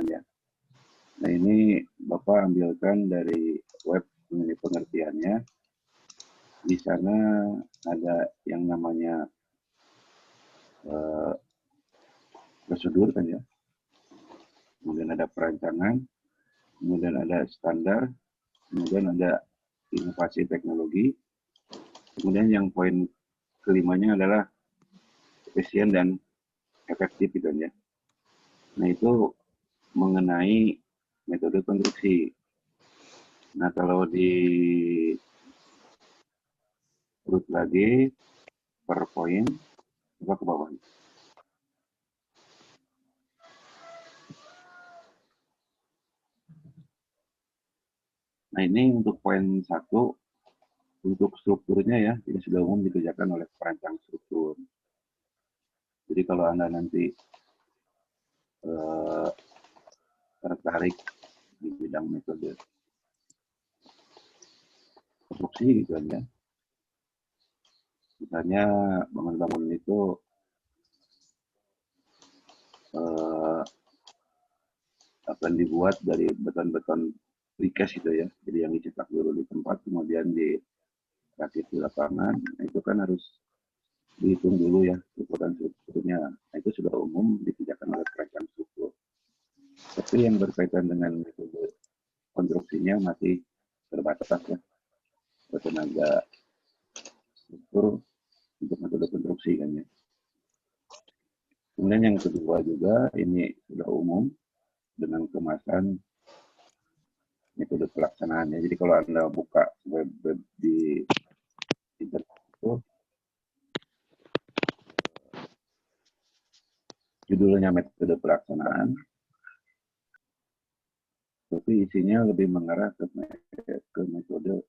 ya. Nah ini Bapak ambilkan dari web mengenai pengertiannya. Di sana ada yang namanya prosedur kan ya. Kemudian ada perancangan, kemudian ada standar, kemudian ada inovasi teknologi, kemudian yang poin kelimanya adalah efisien dan efektif gitu ya. Nah itu mengenai metode konstruksi. Nah kalau di urut lagi per poin, coba ke bawah. Nah ini untuk poin 1, untuk strukturnya ya, ini sudah umum dikerjakan oleh perancang struktur. Jadi kalau Anda nanti tertarik di bidang metode konstruksi gitu ya. Misalnya bangun-bangun itu akan dibuat dari beton-beton precast gitu ya. Jadi yang dicetak dulu di tempat, kemudian dirakit di lapangan. Nah, itu kan harus dihitung dulu ya ukuran strukturnya. Nah, itu sudah umum dikerjakan oleh perancang struktur. Tapi yang berkaitan dengan metode konstruksinya masih terbatas ya. Tenaga struktur untuk metode konstruksi kan ya. Kemudian yang kedua juga ini sudah umum dengan kemasan metode pelaksanaannya. Jadi kalau Anda buka web di internet itu, judulnya metode pelaksanaan, tapi isinya lebih mengarah ke metode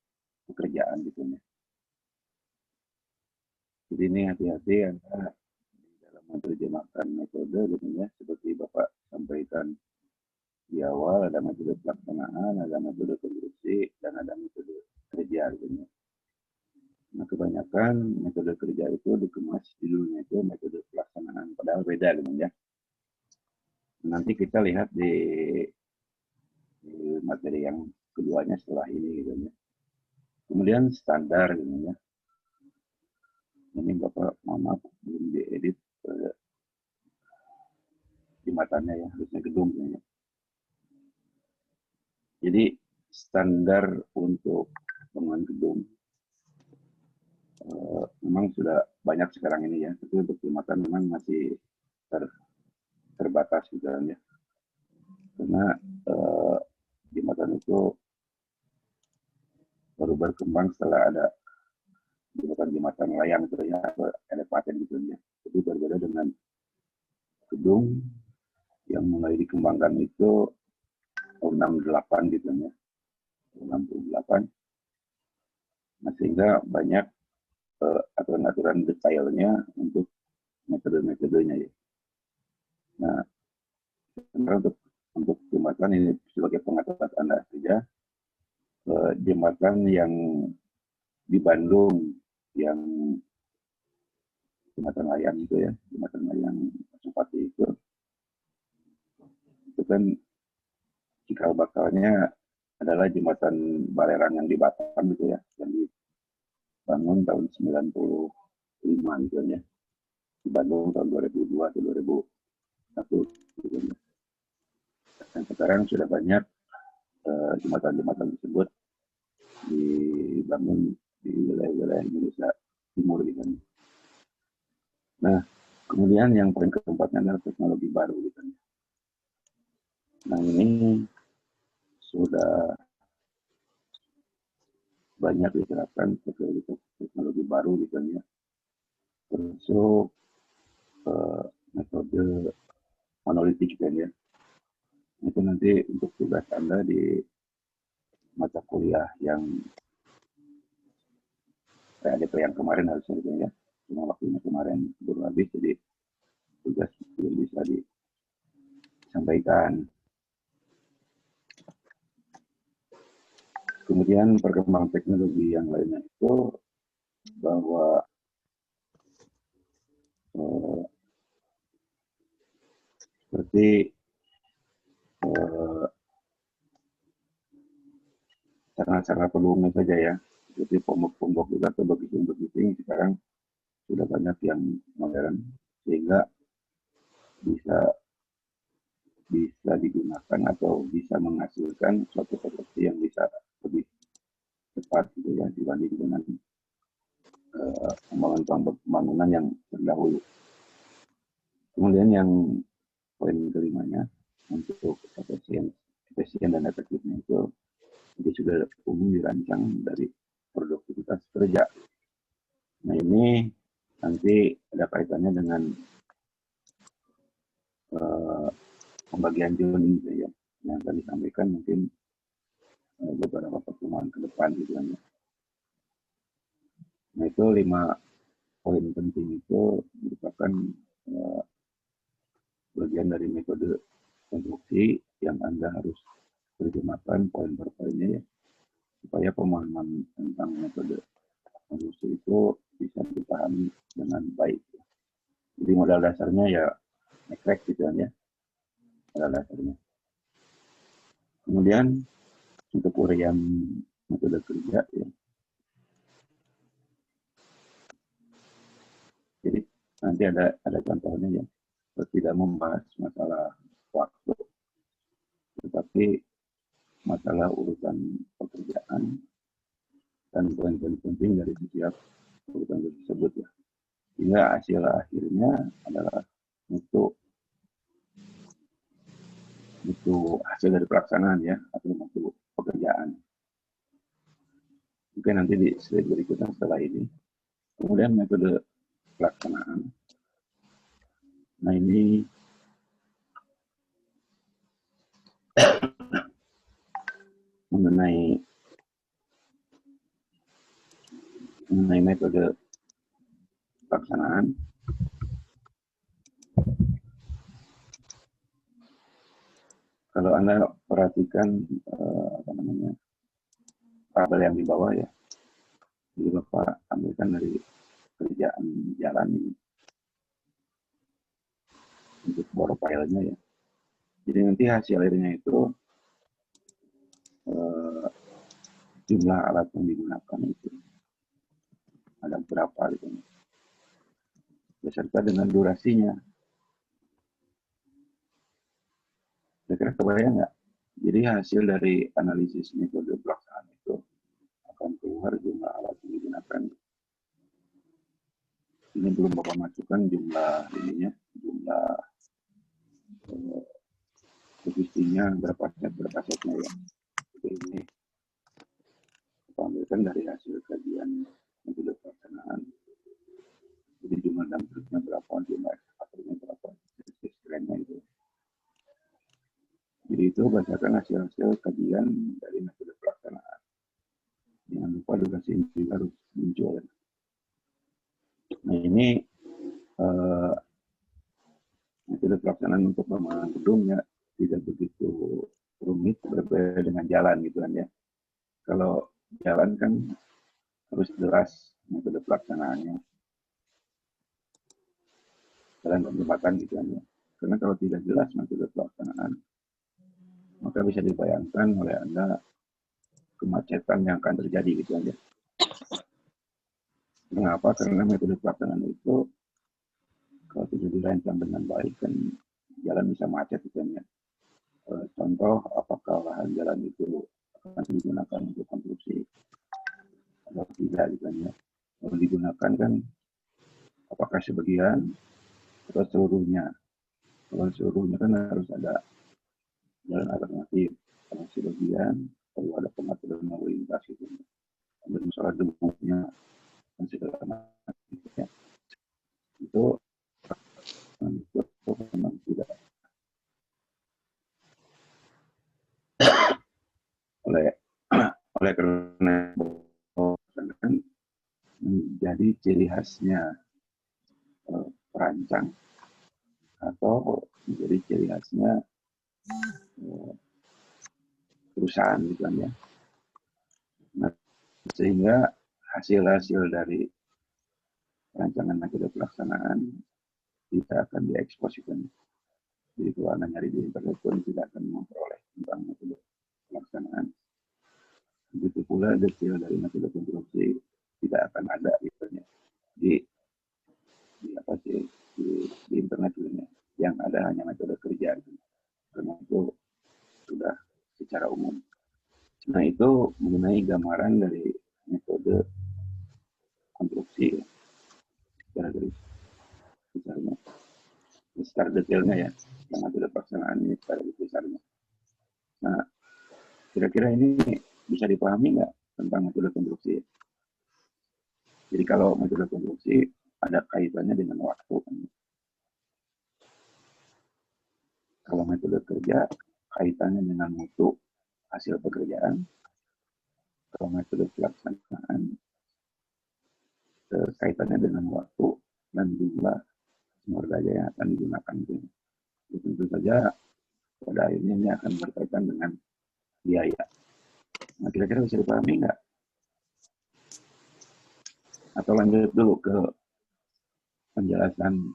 pekerjaan gitu ya. Jadi ini hati-hati Anda dalam menerjemahkan metode gitu ya, seperti Bapak sampaikan di awal, ada metode pelaksanaan, ada metode konstruksi, dan ada metode kerja gitu ya. Nah kebanyakan metode kerja itu dikemas judulnya itu metode pelaksanaan, padahal beda gitu ya. Nanti kita lihat di materi yang keduanya setelah ini gitu ya. Kemudian standar gitu ya. Ini Bapak mohon maaf belum diedit jembatannya ya, harusnya gedung ya. Jadi standar untuk bangunan gedung memang sudah banyak sekarang ini ya, tapi untuk jembatan memang masih terbatas gitu kan ya. Karena jembatan itu baru berkembang setelah ada jembatan layang gitu ya, atau elevated gitu ya. Jadi berbeda dengan gedung yang mulai dikembangkan itu tahun 68 gitu ya. 68. Nah, sehingga banyak aturan-aturan detailnya untuk metode-metodenya ya. Nah, untuk jembatan ini sebagai pengetahuan Anda saja, jembatan yang di Bandung yang jembatan layang itu ya, jembatan layang Supati itu kan cikal bakalnya adalah jembatan Balerang yang di Batam gitu ya, yang dibangun tahun 95 gitu ya, di Bandung tahun 2002 atau 2001 gitu ya. Dan sekarang sudah banyak jembatan-jembatan tersebut dibangun di wilayah-wilayah Indonesia Timur gitu. Nah, kemudian yang poin keempatnya adalah teknologi baru gitu. Nah, ini sudah banyak diterapkan teknologi baru gitu ya. Termasuk metode monolitik kan ya. Itu nanti untuk tugas Anda di mata kuliah yang ADP yang kemarin harusnya gitu ya. Cuma waktunya kemarin belum habis, jadi tugas belum bisa disampaikan. Kemudian perkembangan teknologi yang lainnya itu bahwa seperti eh, sangat-sangat pelumnya saja ya. Seperti pombok-pombok juga atau begitu sekarang sudah banyak yang modern sehingga bisa bisa digunakan atau bisa menghasilkan suatu produksi yang bisa lebih cepat gitu ya dibanding dengan pembangunan yang terdahulu. Kemudian yang poin kelimanya untuk efisien dan efektifnya itu sudah umum dirancang dari produktivitas kerja. Nah ini nanti ada kaitannya dengan uh, pembagian journey gitu ya, yang tadi sampaikan mungkin beberapa pertemuan ke depan gitu kan ya. Nah itu 5 poin penting itu merupakan uh, bagian dari metode konstruksi yang Anda harus terjemahkan poin per poinnya ya, supaya pemahaman tentang metode konstruksi itu bisa dipahami dengan baik. Jadi modal dasarnya ya nekrek gitu kan ya, modal dasarnya. Kemudian untuk uraian metode kerja ya. Jadi nanti ada contohnya ya, tidak membahas masalah waktu, tetapi masalah urutan pekerjaan dan poin-poin penting dari setiap urutan tersebut ya. Sehingga hasil akhirnya adalah untuk hasil dari pelaksanaan ya, atau untuk pekerjaan. Mungkin nanti di slide berikutnya setelah ini. Kemudian metode pelaksanaan. Nah ini mengenai metode pelaksanaan. Kalau Anda perhatikan tabel yang di bawah ya, jadi Bapak ambilkan dari kerjaan jalan ini untuk bor filenya ya. Jadi nanti hasil akhirnya itu jumlah alat yang digunakan itu ada berapa gitu, beserta dengan durasinya. Kira-kira kebayang nggak? Jadi hasil dari analisis metode pelaksanaan itu akan keluar jumlah alat yang digunakan. Ini belum Bapak masukkan jumlah ininya, jumlah logistiknya berapa setnya ya. Jadi ini kita ambilkan dari hasil kajian metode pelaksanaan. Jadi jumlah dampaknya berapa, jumlah ekskavatornya berapa, sistemnya itu. Jadi itu berdasarkan hasil-hasil kajian dari metode pelaksanaan. Jangan lupa durasi ini juga harus muncul. Nah ini metode pelaksanaan untuk pembangunan gedung ya tidak begitu rumit, berbeda dengan jalan gitu kan ya. Kalau jalan kan harus jelas metode pelaksanaannya, jalan dan jembatan gitu kan ya. Karena kalau tidak jelas metode pelaksanaan, maka bisa dibayangkan oleh Anda kemacetan yang akan terjadi gitu aja. Mengapa? Karena metode pelaksanaan itu kalau tidak dirancang dengan baik kan jalan bisa macet gitu ya. Contoh, apakah lahan jalan itu akan digunakan untuk konstruksi atau tidak gitu ya. Kalau digunakan kan apakah sebagian atau seluruhnya. Kalau seluruhnya kan harus ada jalan alternatif. Kalau sebagian perlu ada pengaturan lalu lintas gitu. Ada masalah debunya dan segala macam ya. Itu memang tidak oleh karena menjadi ciri khasnya perancang atau menjadi ciri khasnya perusahaan gitu kan ya. Nah, sehingga hasil-hasil dari rancangan metode pelaksanaan kita akan dieksposikan Jadi kalau Anda nyari di internet pun tidak akan memperoleh tentang metode pelaksanaan. Begitu pula detail dari metode konstruksi tidak akan ada gitu ya. Di apa sih di internet gitu ya. Yang ada hanya metode kerja gitu. Karena itu sudah secara umum. Nah itu mengenai gambaran dari metode konstruksi secara garis besarnya. Secara detailnya ya, yang metode pelaksanaan ini secara besarnya. Nah, kira-kira ini bisa dipahami nggak tentang metode konstruksi? Jadi kalau metode konstruksi ada kaitannya dengan waktu. Kalau metode kerja kaitannya dengan mutu hasil pekerjaan. Kalau metode pelaksanaan kaitannya dengan waktu dan jumlah sumber daya yang akan digunakan. Jadi, tentu saja pada akhirnya ini akan berkaitan dengan biaya. Nah, kira-kira bisa dipahami nggak? Atau lanjut dulu ke penjelasan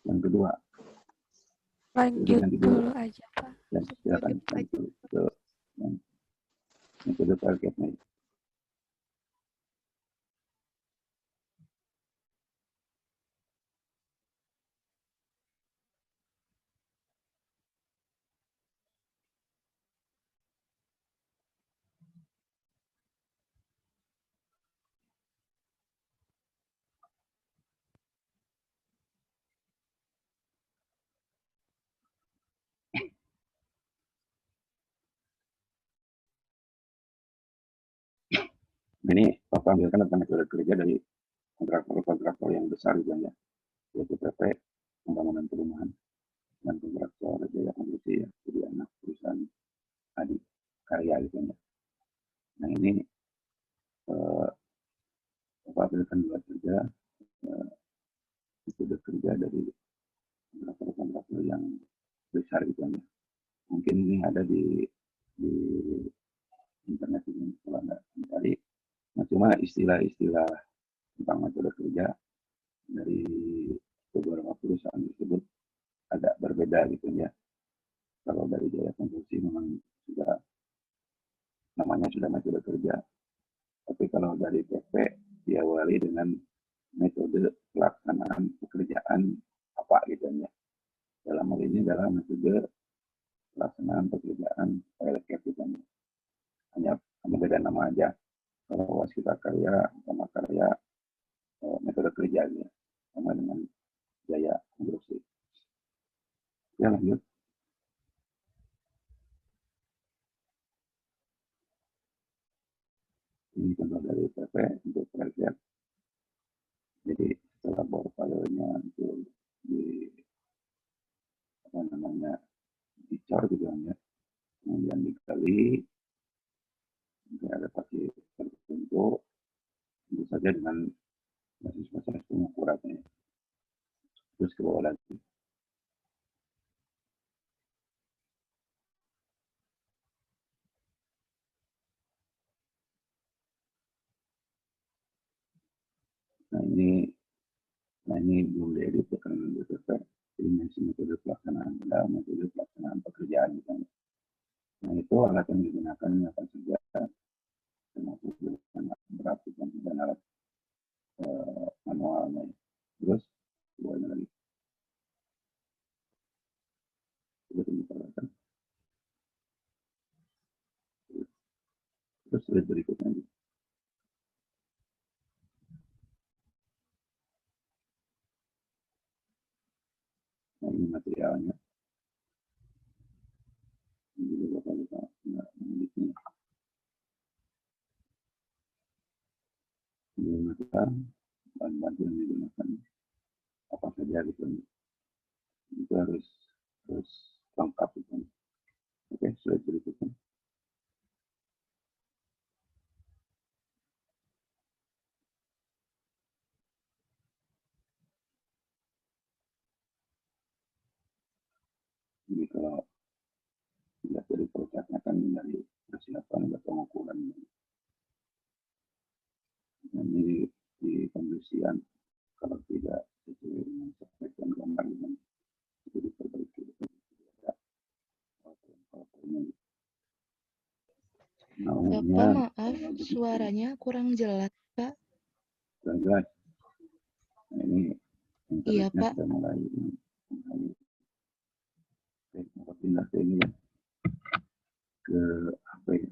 yang kedua. Lanjut dulu aja, Pak. Ya, silakan lanjut ke metode targetnya. Ini Bapak ambilkan tentang metode kerja dari kontraktor-kontraktor yang besar juga ya, yaitu PT, pembangunan perumahan, dan kontraktor Jaya Konstruksi ya, jadi anak perusahaan adik karya gitu ya. Nah ini Bapak ambilkan dua kerja, metode kerja dari kontraktor-kontraktor yang besar gitu ya. Mungkin ini ada di internet ini kalau Anda mencari. Nah cuma istilah-istilah tentang metode kerja dari beberapa perusahaan tersebut agak berbeda gitu ya. Kalau dari Jaya Konstruksi memang sudah namanya sudah metode kerja. Tapi kalau dari PP diawali dengan metode pelaksanaan pekerjaan apa gitu ya. Dalam hal ini adalah metode pelaksanaan pekerjaan pilot gitu ya. Hanya beda nama aja. Kalau waskita karya sama karya metode kerjanya sama dengan Jaya Konstruksi. Ya lanjut. Ini contoh dari PP untuk proyek. Jadi setelah portfolionya itu di apa namanya dicor gitu ya, kemudian dikali ada pasti tertentu, tentu saja dengan proses pengukurannya. Terus ke bawah lagi. Nah ini belum diedit ya karena BPP. Jadi masih metode pelaksanaan dalam metode pelaksanaan pekerjaan misalnya. Nah itu alat yang digunakan apa saja, termasuk alat berat dan alat manualnya. Terus bawahnya lagi. Terus ini peralatan. Terus slide berikutnya. Nah ini materialnya. Ini juga Bapak bisa memilikinya. Ini material bahan-bahan yang digunakan apa saja gitu. Itu harus lengkap gitu. Oke, slide berikutnya. Jadi kalau dilihat dari prosesnya kan dari persiapan dan pengukuran. Dan di pembersihan kalau tidak sesuai dengan spek dan gambar itu diperbaiki. Bapak maaf, suaranya kurang jelas, Pak. Kurang jelas. Nah, ini Iya, internetnya Pak. sudah mulai. Oke, maka pindah ke ini ya. Ke apa ya?